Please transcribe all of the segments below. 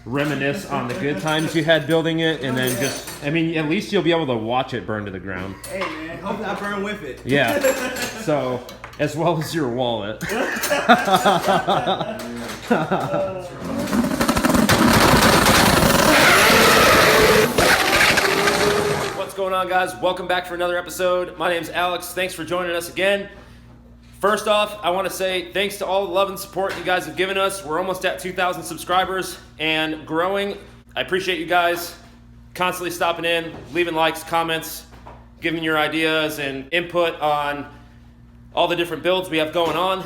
reminisce on the good times you had building it, and then just, I mean, at least you'll be able to watch it burn to the ground. Hey man, hopefully I burn with it. Yeah. So, as well as your wallet. What's going on, guys? Welcome back for another episode. My name's Alex. Thanks for joining us again. First off, I want to say thanks to all the love and support you guys have given us. We're almost at 2,000 subscribers and growing. I appreciate you guys constantly stopping in, leaving likes, comments, giving your ideas and input on all the different builds we have going on.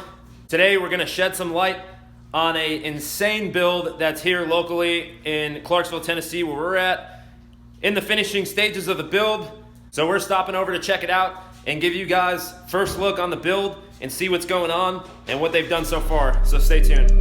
Today, we're going to shed some light on an insane build that's here locally in Clarksville, Tennessee, where we're at, in the finishing stages of the build. So we're stopping over to check it out and give you guys first look on the build and see what's going on and what they've done so far. So stay tuned.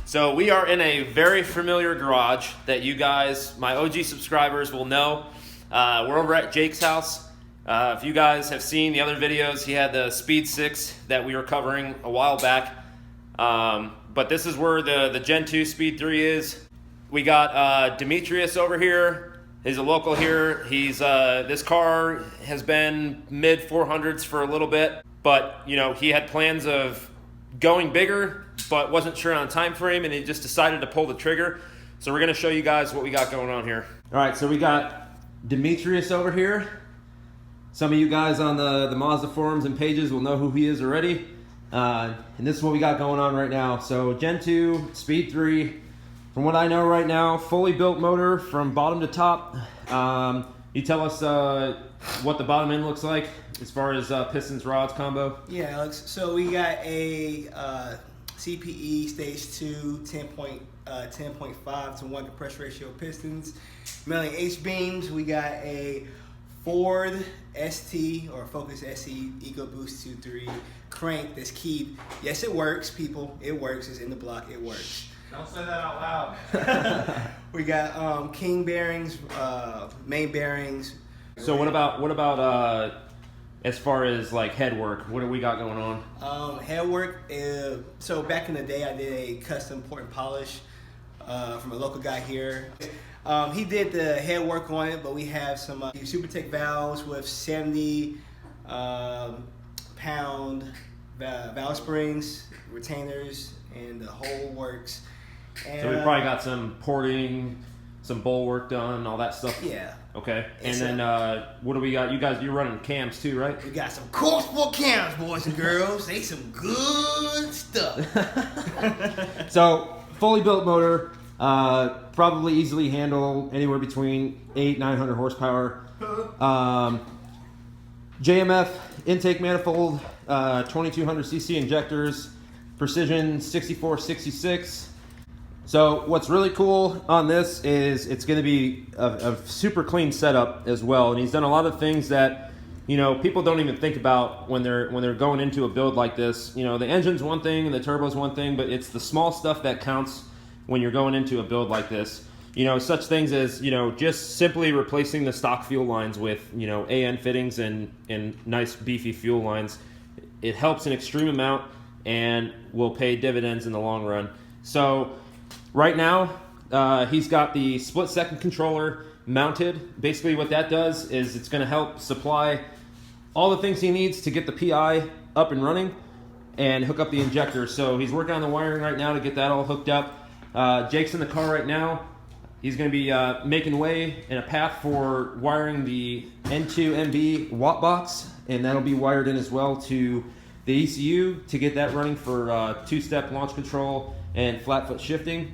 So we are in a very familiar garage that you guys, my OG subscribers, will know. We're over at Jake's house. If you guys have seen the other videos, he had the Speed 6 that we were covering a while back. But this is where the Gen 2 Speed 3 is. We got Demetrius over here. He's a local here. He's this car has been mid 400s for a little bit, but you know, he had plans of going bigger, but wasn't sure on time frame, and he just decided to pull the trigger. So we're gonna show you guys what we got going on here. All right, so we got Demetrius over here. Some of you guys on the Mazda forums and pages will know who he is already. And this is what we got going on right now. So Gen 2, Speed 3. From what I know right now, fully built motor from bottom to top. You tell us what the bottom end looks like as far as pistons, rods combo. Yeah, Alex. So we got a CPE Stage 2 10.5 to 1 compression ratio pistons. Milling H-beams. We got a Ford ST or Focus SE EcoBoost 2.3 crank that's keyed. Yes, it works, people. It works. It's in the block. It works. Don't say that out loud. We got king bearings, main bearings. So what about as far as like head work? What do we got going on? Head work. So back in the day, I did a custom port and polish from a local guy here. He did the head work on it, but we have some SuperTech valves with 70 pound valve springs, retainers, and the whole works. And, so we probably got some porting, some bowl work done, all that stuff. Yeah. Okay. And then what do we got? You're running cams too, right? We got some cool sport cams, boys and girls. They some good stuff. So fully built motor, probably easily handle anywhere between 800-900 horsepower. JMF intake manifold, 2200 cc injectors, precision 6466. So what's really cool on this is it's going to be a super clean setup as well, and he's done a lot of things that, you know, people don't even think about when they're going into a build like this. You know, the engine's one thing and the turbo's one thing, but it's the small stuff that counts when you're going into a build like this. You know, such things as, you know, just simply replacing the stock fuel lines with, you know, AN fittings and nice beefy fuel lines. It helps an extreme amount and will pay dividends in the long run. So right now, he's got the split second controller mounted. Basically what that does is it's going to help supply all the things he needs to get the PI up and running and hook up the injector. So he's working on the wiring right now to get that all hooked up. Jake's in the car right now. He's going to be making way in a path for wiring the N2MB watbox, and that'll be wired in as well to the ECU to get that running for two-step launch control and flat foot shifting.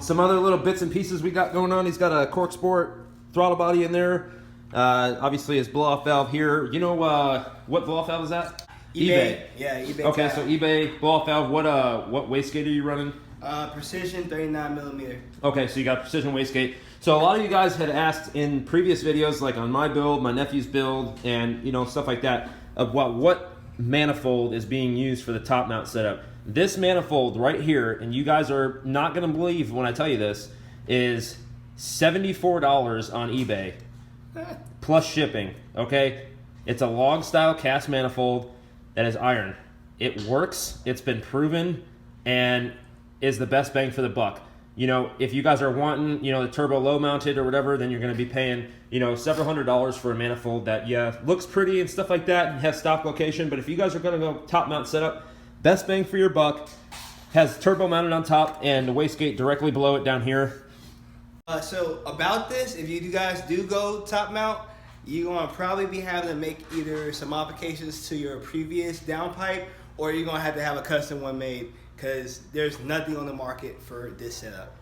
Some other little bits and pieces we got going on. He's got a cork sport throttle body in there. Obviously his blow-off valve here. You know what blow-off valve is that? eBay. Yeah, eBay. Okay, valve. so eBay blow-off valve. What wastegate are you running? Precision 39mm. Okay, so you got precision wastegate. So a lot of you guys had asked in previous videos, like on my build, my nephew's build, and stuff like that, of what manifold is being used for the top mount setup. This manifold right here, and you guys are not gonna believe when I tell you this, is $74 on eBay plus shipping. Okay, it's a log style cast manifold that is iron. It works, it's been proven, and is the best bang for the buck. If you guys are wanting, the turbo low mounted or whatever, then you're going to be paying, several $100s for a manifold that, looks pretty and stuff like that and has stock location. But if you guys are going to go top mount setup, best bang for your buck, has turbo mounted on top and the wastegate directly below it down here. So about this, if you guys do go top mount, you're going to probably be having to make either some modifications to your previous downpipe, or you're going to have a custom one made, because there's nothing on the market for this setup.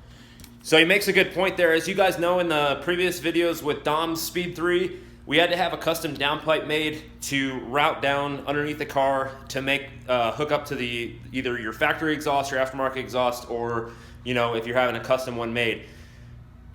So he makes a good point there. As you guys know, in the previous videos with Mazdaspeed3, we had to have a custom downpipe made to route down underneath the car to make hook up to either your factory exhaust, your aftermarket exhaust, or if you're having a custom one made.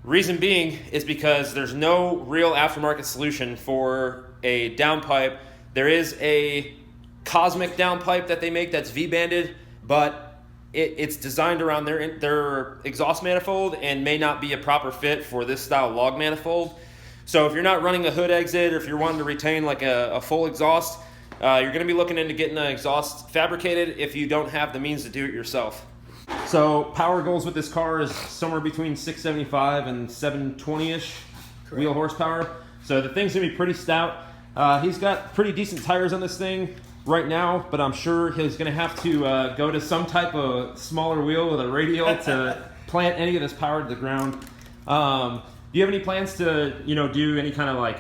Reason being is because there's no real aftermarket solution for a downpipe. There is a Cosmic downpipe that they make that's V-banded, but it's designed around their exhaust manifold and may not be a proper fit for this style log manifold. So if you're not running a hood exit, or if you're wanting to retain like a full exhaust, you're going to be looking into getting an exhaust fabricated if you don't have the means to do it yourself. So power goals with this car is somewhere between 675 and 720-ish wheel horsepower. So the thing's going to be pretty stout. He's got pretty decent tires on this thing right now, but I'm sure he's going to have to go to some type of smaller wheel with a radial to plant any of this power to the ground. Do you have any plans to do any kind of like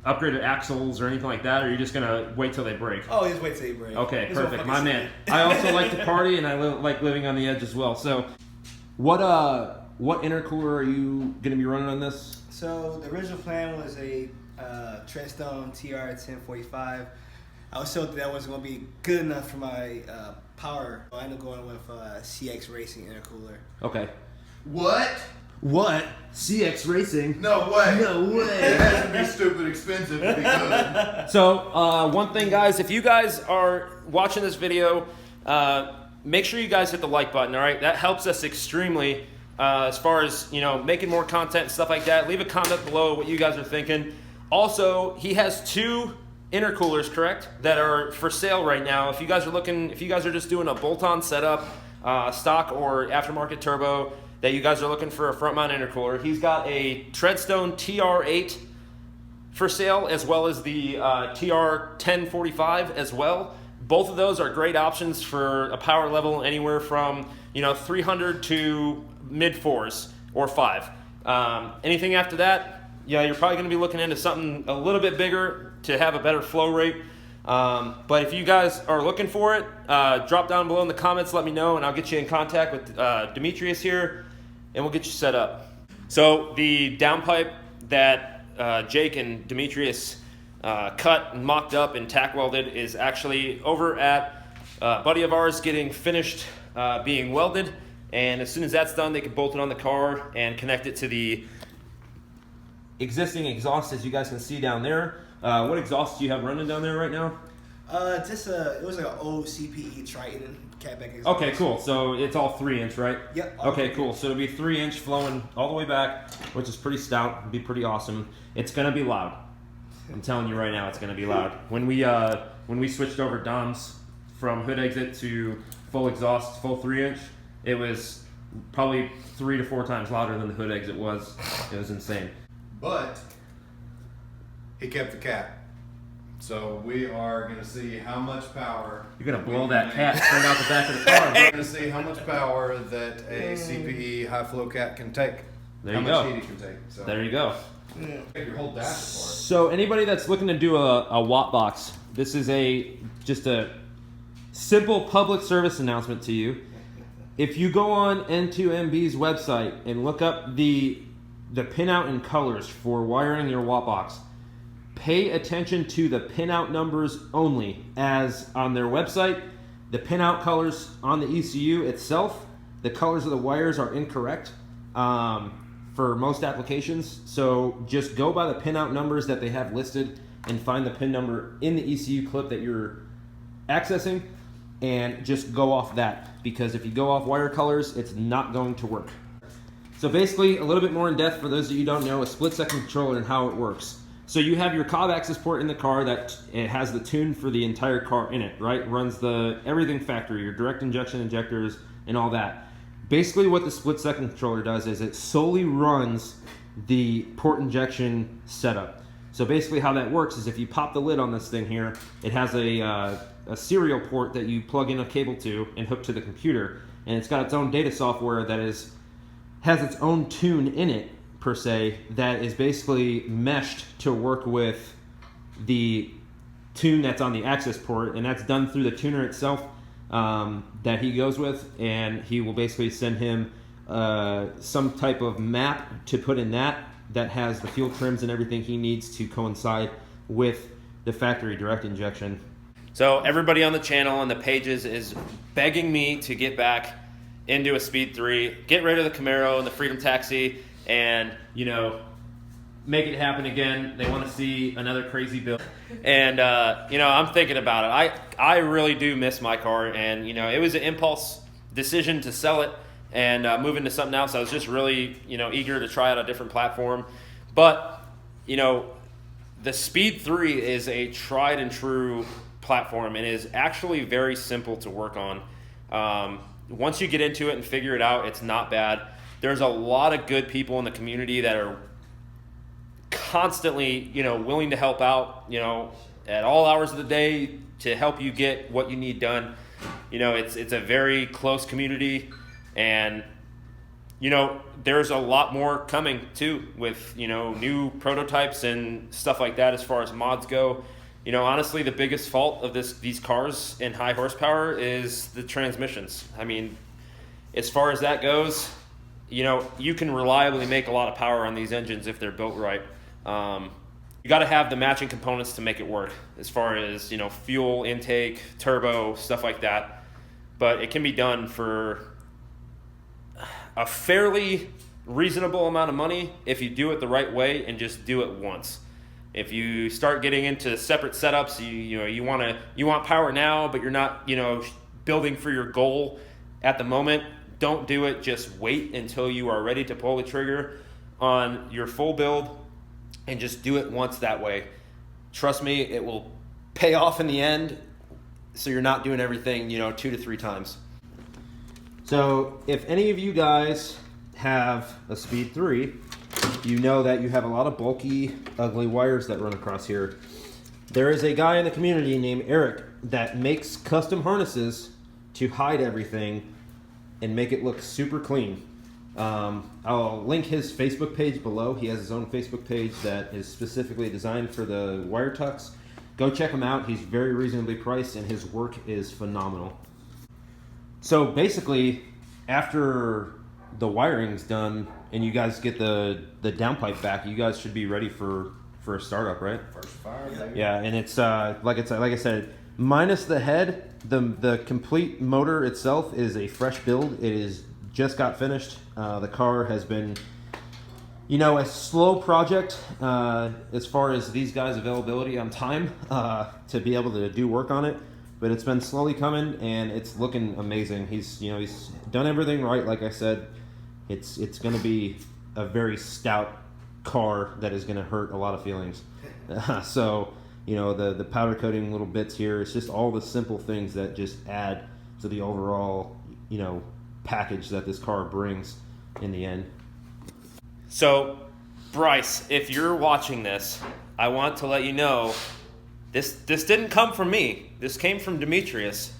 upgraded axles or anything like that, or are you just going to wait till they break? Oh, just wait till they break. Okay, perfect. My man. I also like to party, and I like living on the edge as well. So what intercooler are you going to be running on this? So the original plan was a Treadstone TR1045. I was told that wasn't going to be good enough for my power. I ended up going with CX Racing intercooler. Okay. What? What? CX Racing? No way. No way. It has to be stupid expensive to be good. So one thing, guys, if you guys are watching this video, make sure you guys hit the like button, all right? That helps us extremely as far as, making more content and stuff like that. Leave a comment below what you guys are thinking. Also, he has 2 intercoolers, correct, that are for sale right now. If you guys are just doing a bolt-on setup, stock or aftermarket turbo, that you guys are looking for a front mount intercooler, he's got a Treadstone TR8 for sale, as well as the TR1045 as well. Both of those are great options for a power level anywhere from 300 to mid 4s or 5. Anything after that, you're probably going to be looking into something a little bit bigger to have a better flow rate. But if you guys are looking for it, drop down below in the comments, let me know, and I'll get you in contact with Demetrius here, and we'll get you set up. So the downpipe that Jake and Demetrius cut and mocked up and tack welded is actually over at a buddy of ours getting finished being welded, and as soon as that's done, they can bolt it on the car and connect it to the existing exhaust, as you guys can see down there. What exhaust do you have running down there right now? It was like an old CPE Triton catback exhaust. Okay, cool. So it's all 3-inch, right? Yep. Okay, cool. So it'll be 3-inch flowing all the way back, which is pretty stout. It'll be pretty awesome. It's gonna be loud. I'm telling you right now, it's gonna be loud. When we switched over DOMs from hood exit to full exhaust, full 3-inch, it was probably 3 to 4 times louder than the hood exit was. It was insane. But he kept the cap. So we are going to see how much power... You're going to blow that cat straight out the back of the car. We're going to see how much power that a CPE high flow cat can take. There how you much go. heat it can take. So There you go. take your whole dash apart. So anybody that's looking to do a watt box, this is just a simple public service announcement to you. if you go on N2MB's website and look up the pinout and colors for wiring your watbox, pay attention to the pinout numbers only, as on their website, the pinout colors on the ECU itself, the colors of the wires are incorrect for most applications. So just go by the pinout numbers that they have listed and find the pin number in the ECU clip that you're accessing, and just go off that, because if you go off wire colors, it's not going to work. So basically, a little bit more in depth for those of you who don't know, a split-second controller and how it works. So you have your cob access port in the car that it has the tune for the entire car in it, right? Runs the everything factory, your direct injection injectors and all that. Basically what the split-second controller does is it solely runs the port injection setup. So basically how that works is if you pop the lid on this thing here, it has a serial port that you plug in a cable to and hook to the computer, and it's got its own data software that has its own tune in it, per se, that is basically meshed to work with the tune that's on the access port, and that's done through the tuner itself that he goes with, and he will basically send him some type of map to put in that has the fuel trims and everything he needs to coincide with the factory direct injection. So everybody on the channel and the pages is begging me to get back into a Speed 3, get rid of the Camaro and the Freedom Taxi, and, you know, make it happen again. They want to see another crazy build. And, you know, I'm thinking about it. I really do miss my car, and, you know, it was an impulse decision to sell it and move into something else. I was just really, you know, eager to try out a different platform. But, you know, the Speed 3 is a tried and true platform and is actually very simple to work on. Once you get into it and figure it out, it's not bad. There's a lot of good people in the community that are constantly, you know, willing to help out, you know, at all hours of the day to help you get what you need done. You know, it's a very close community, and, you know, there's a lot more coming too with, you know, new prototypes and stuff like that as far as mods go. You know, honestly, the biggest fault of these cars in high horsepower is the transmissions. I mean, as far as that goes, you know, you can reliably make a lot of power on these engines if they're built right. You got to have the matching components to make it work, as far as, you know, fuel intake, turbo, stuff like that. But it can be done for a fairly reasonable amount of money if you do it the right way and just do it once. If you start getting into separate setups, you want power now, but you're not, you know, building for your goal at the moment, don't do it. Just wait until you are ready to pull the trigger on your full build and just do it once that way. Trust me, it will pay off in the end, so you're not doing everything, you know, 2 to 3 times. So if any of you guys have a Speed 3, you know that you have a lot of bulky, ugly wires that run across here. There is a guy in the community named Eric that makes custom harnesses to hide everything and make it look super clean. I'll link his Facebook page below. He has his own Facebook page that is specifically designed for the wire tucks. Go check him out. He's very reasonably priced and his work is phenomenal. So basically, after the wiring's done and you guys get the downpipe back, you guys should be ready for a startup, right? First fire, baby. Yeah, and it's like I said, minus the head, the complete motor itself is a fresh build. It is just got finished. The car has been, you know, a slow project as far as these guys' availability on time to be able to do work on it. But it's been slowly coming, and it's looking amazing. He's done everything right, like I said. It's going to be a very stout car that is going to hurt a lot of feelings. So, you know, the powder coating little bits here, it's just all the simple things that just add to the overall, you know, package that this car brings in the end. So, Bryce, if you're watching this, I want to let you know this didn't come from me. This came from Demetrius.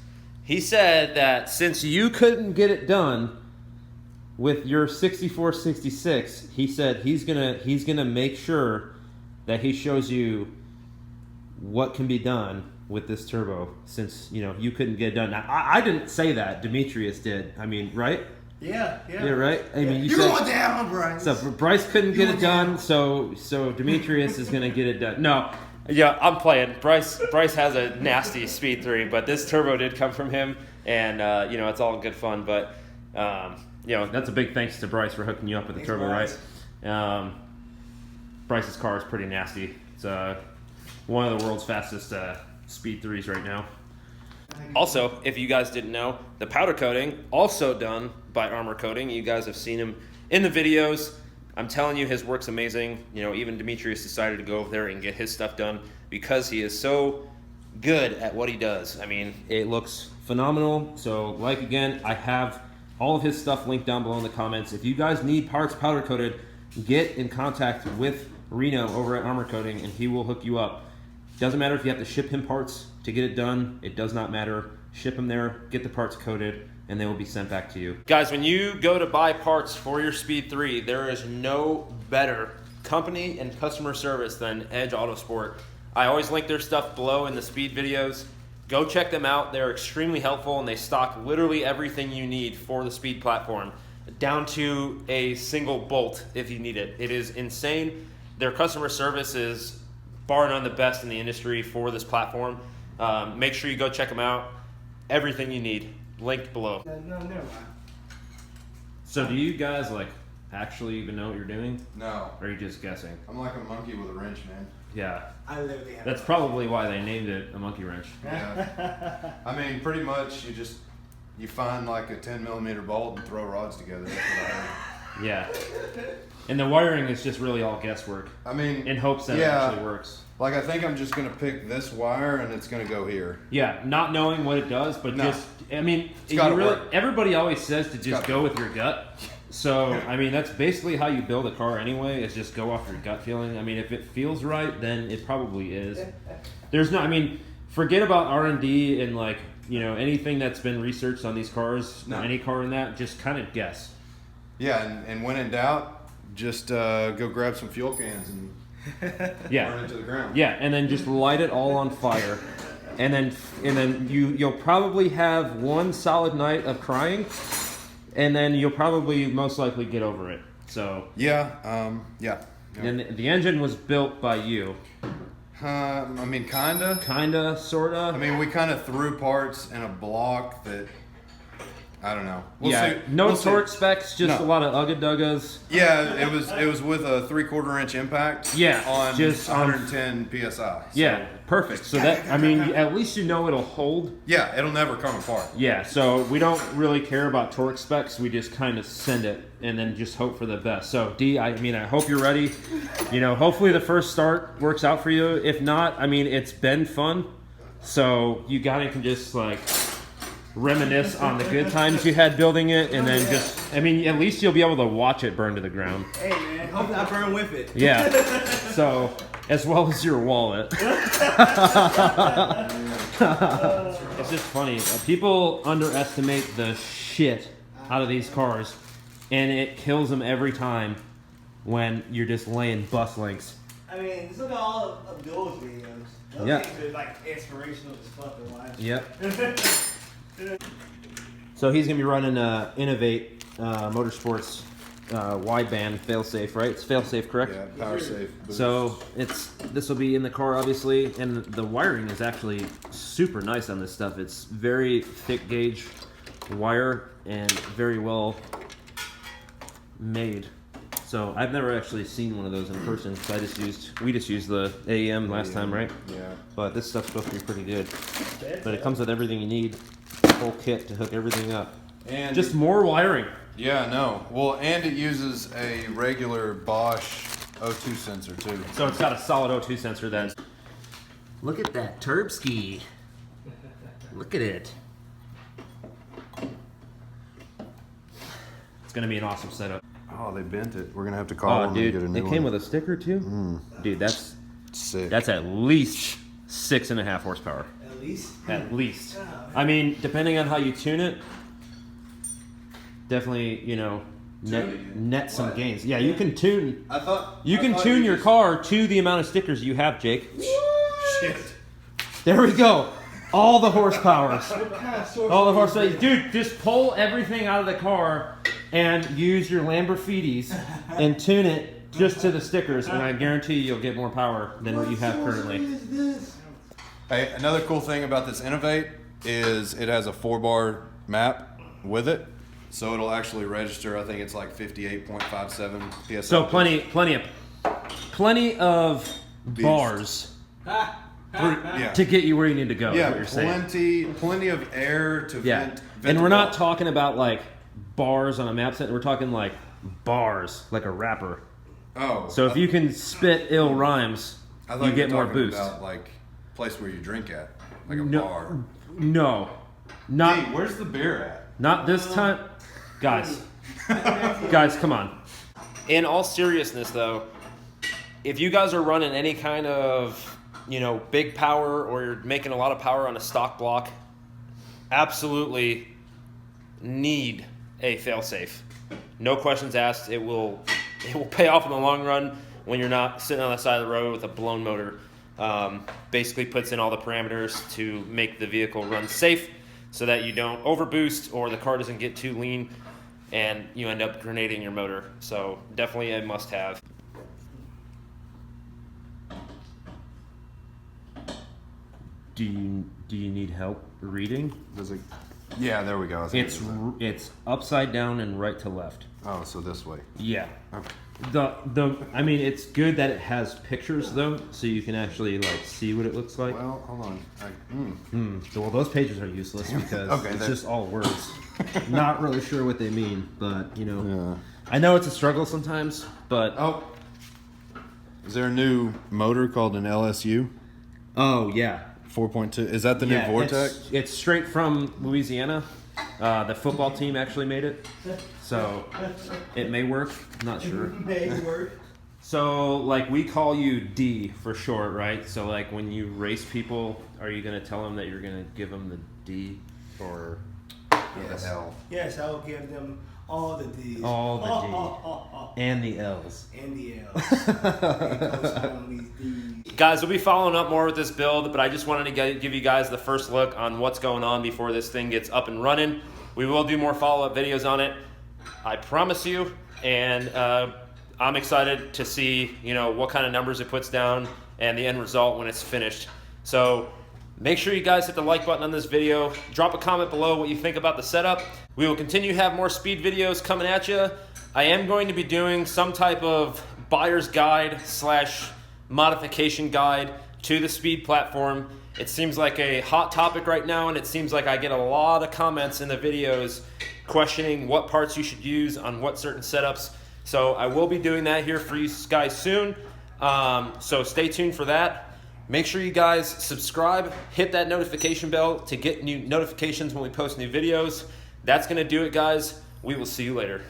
He said that since you couldn't get it done with your 6466, he said he's gonna make sure that he shows you what can be done with this turbo since, you know, you couldn't get it done. Now, I didn't say that. Demetrius did. I mean, right? Yeah. Yeah, right? I mean, you going down, Bryce. So Bryce couldn't get it done, so Demetrius is going to get it done. No. Yeah, I'm playing. Bryce has a nasty Speed 3, but this turbo did come from him, and you know, it's all good fun. But you know, That's a big thanks to Bryce for hooking you up with the turbo, Bryce. right? Bryce's car is pretty nasty. It's one of the world's fastest Speed 3s right now. also, if you guys didn't know, the powder coating also done by Armour Coating. You guys have seen him in the videos. I'm telling you, his work's amazing. You know, even Demetrius decided to go over there and get his stuff done because he is so good at what he does. I mean, It looks phenomenal. So, like again, I have all of his stuff linked down below in the comments. If you guys need parts powder coated, get in contact with Reno over at Armour Coating and he will hook you up. Doesn't matter if you have to ship him parts to get it done. It does not matter. Ship them there, get the parts coated, and they will be sent back to you. guys, when you go to buy parts for your Speed 3, there is no better company and customer service than Edge Autosport. I always link their stuff below in the Speed videos. Go check them out. They're extremely helpful, and they stock literally everything you need for the Speed platform, down to a single bolt if you need it. It is insane. Their customer service is bar none the best in the industry for this platform. Make sure you go check them out. Everything you need, linked below. No, never mind. So do you guys like actually even know what you're doing? No, Or are you just guessing? I'm like a monkey with a wrench, man. Yeah. I literally have. That's probably why they named it a monkey wrench. Yeah. I mean, pretty much you find like a 10mm bolt and throw rods together. That's what I heard. Yeah. And the wiring is just really all guesswork I mean, in hopes that it yeah. actually works. Like I think I'm just gonna pick this wire and it's gonna go here. Yeah, not knowing what it does, but No. just, I mean, you gotta really, work. everybody always says to just gotta go with your gut. So, I mean, that's basically how you build a car anyway, is just go off your gut feeling. I mean, if it feels right, then it probably is. There's no, I mean, forget about R&D and like, you know, anything that's been researched on these cars, No. any car in that, just kind of guess. Yeah, and when in doubt, just go grab some fuel cans and burn Yeah. it to the ground. Yeah, and then just light it all on fire. And then you'll probably have one solid night of crying, and then you'll probably most likely get over it. So, Yeah. and the engine was built by you. I mean, kinda. Kinda, sorta. I mean, we kind of threw parts in a block that I don't know. We'll yeah, see. no We'll see. torque specs, just No. a lot of ugga-duggas. Yeah, it was with a 3/4 inch impact. Yeah, on just on- 110 psi. So, Yeah, perfect. So that, I mean, at least you know it'll hold. yeah, it'll never come apart. Yeah, so we don't really care about torque specs. We just kind of send it and then just hope for the best. So D, I mean, I hope you're ready. You know, hopefully the first start works out for you. If not, I mean, it's been fun. So you guys can just like reminisce on the good times you had building it, and then just, I mean, at least you'll be able to watch it burn to the ground. Hey man, hopefully I burn with it. Yeah. So, as well as your wallet. It's just funny. People underestimate the shit out of these cars, and it kills them every time when you're just laying bus links. I mean, just look at all of Abdul's videos. Those Yeah. things are like inspirational as fuck to watch. Yep. So he's gonna be running Innovate Motorsports wideband Failsafe, right? It's Failsafe, correct? Yeah, power safe. boost. So this will be in the car, obviously, and the wiring is actually super nice on this stuff. It's very thick gauge wire and very well made. So I've never actually seen one of those in person. So we just used the AEM last time, right? Yeah. But this stuff's supposed to be pretty good. But it comes with everything you need, whole kit to hook everything up. And Just more wiring. yeah, no. Well, and it uses a regular Bosch O2 sensor too. So it's got a solid O2 sensor then. Look at that turbski. Look at it. It's gonna be an awesome setup. Oh, they bent it. We're gonna have to call them dude, and get a new it one. came with a sticker too. Dude, that's Sick. at least 6.5 horsepower. At least. At least. Oh, I mean, depending on how you tune it, definitely, you know, net some What? gains. Yeah, you can tune. I thought You can tune your car to the amount of stickers you have, Jake. Shit. There we go. All the horsepower. What kind of source All the is horsepower. this? Dude, just pull everything out of the car and use your Lamborghinis and tune it just to the stickers, and I guarantee you'll get more power than what you have currently. What is this? Hey, another cool thing about this Innovate is it has a 4-bar map with it, so it'll actually register. I think it's like 58.57 psi. So plenty of bars Yeah. to get you where you need to go. is Yeah, what you're saying. plenty of air to Yeah, vent and the we're not ball. talking about like bars on a map set. We're talking like bars, like a rapper. Oh, So if you can spit ill rhymes, I thought you get were more talking boost. About like place where you drink at, like a No, bar. no, not Hey, where's the beer at? not this time, guys. Guys, come on. In all seriousness, though, if you guys are running any kind of, big power or you're making a lot of power on a stock block, absolutely need a failsafe. No questions asked. It will pay off in the long run when you're not sitting on the side of the road with a blown motor. Basically puts in all the parameters to make the vehicle run safe so that you don't overboost or the car doesn't get too lean and you end up grenading your motor. So definitely a must-have. Do you need help reading? Does it? Yeah, there we go. I think It's upside down and right to left. oh, so this way. Yeah. Okay. I mean, it's good that it has pictures though, so you can actually like see what it looks like. Well, hold on. Well, those pages are useless because Okay, it's they're- just all words. Not really sure what they mean, but Yeah. I know it's a struggle sometimes. But Oh, is there a new motor called an LSU oh yeah, 4.2? Is that the new yeah, Vortex? It's straight from Louisiana. The football team actually made it, so it may work. Not sure. May work. So, like, we call you D for short, right? So, like, when you race people, are you going to tell them that you're going to give them the D or Yes. L. Yes, I will give them all the D's. all the D and the L's? And the L's. And co-sign these D's. Guys, we'll be following up more with this build, but I just wanted to give you guys the first look on what's going on before this thing gets up and running. We will do more follow-up videos on it, I promise you, and I'm excited to see what kind of numbers it puts down and the end result when it's finished. So make sure you guys hit the like button on this video. Drop a comment below what you think about the setup. We will continue to have more speed videos coming at you. I am going to be doing some type of buyer's guide / modification guide to the speed platform. It seems like a hot topic right now, and it seems like I get a lot of comments in the videos questioning what parts you should use on what certain setups. So I will be doing that here for you guys soon. So stay tuned for that. Make sure you guys subscribe, hit that notification bell to get new notifications when we post new videos. That's going to do it, guys. We will see you later.